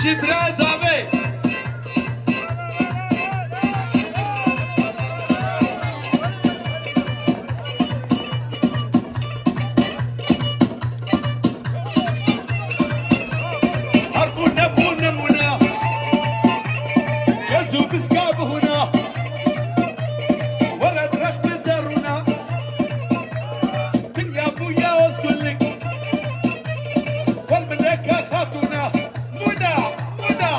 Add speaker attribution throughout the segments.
Speaker 1: برازاوي هربونا بونا منا يزو بسكاب هنا ولد رخت دارونا دنيا بويا واسقول لك والملكة خاتونا منى منى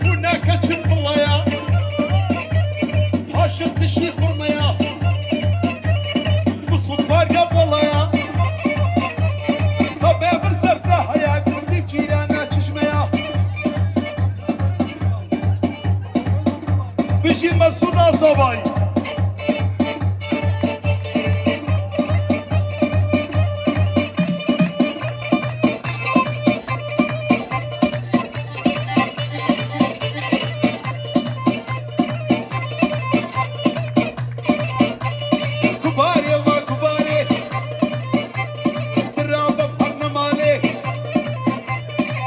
Speaker 1: هناك تشوف الله يا هاشم الشيخ ورميا بالصدفة قبل الله يا طب يا برسرتها يا كردي بجيرانا تشميا بيجي مسؤول صباي كباري الله كباري الرابة بحرنا مالي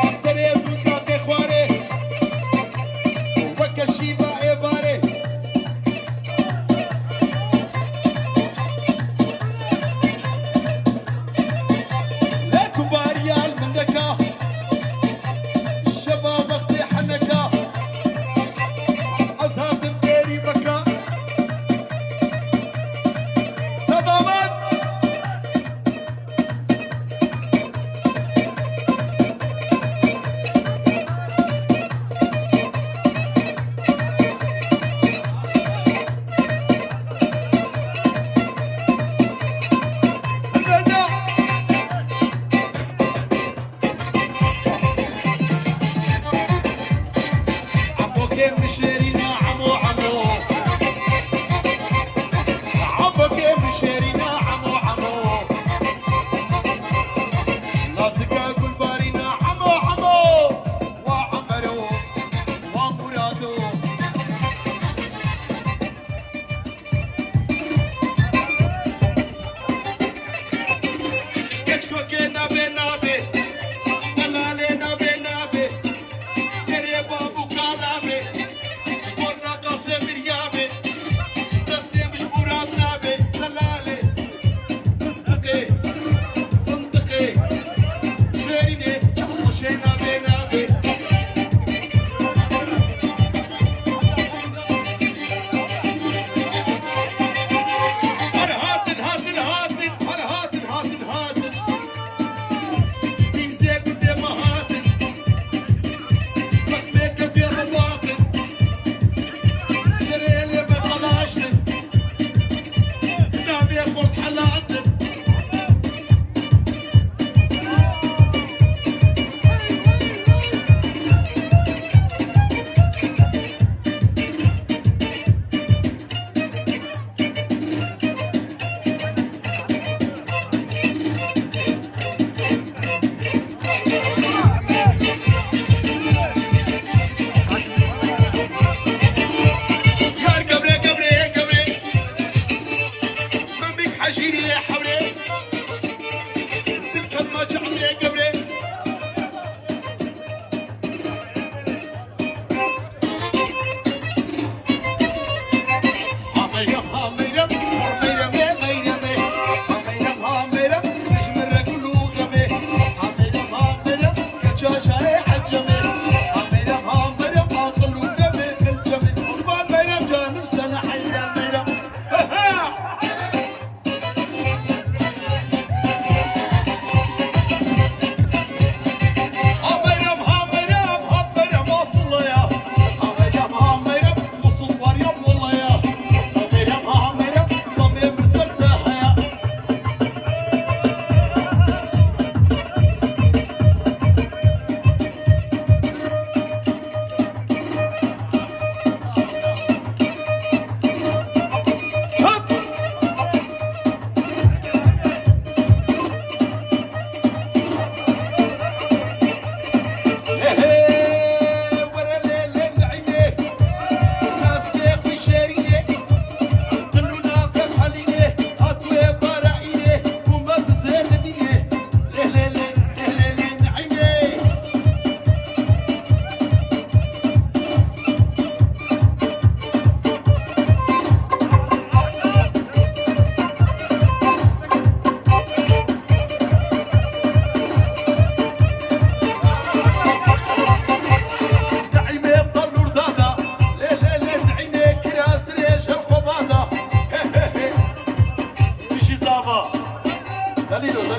Speaker 1: السريز وكاكي خواري وكشيبة عباري لا كباري المندكة الشباب اختي حنكة أصحاب الديري بكا تماما هلنا عفوكي مشيرين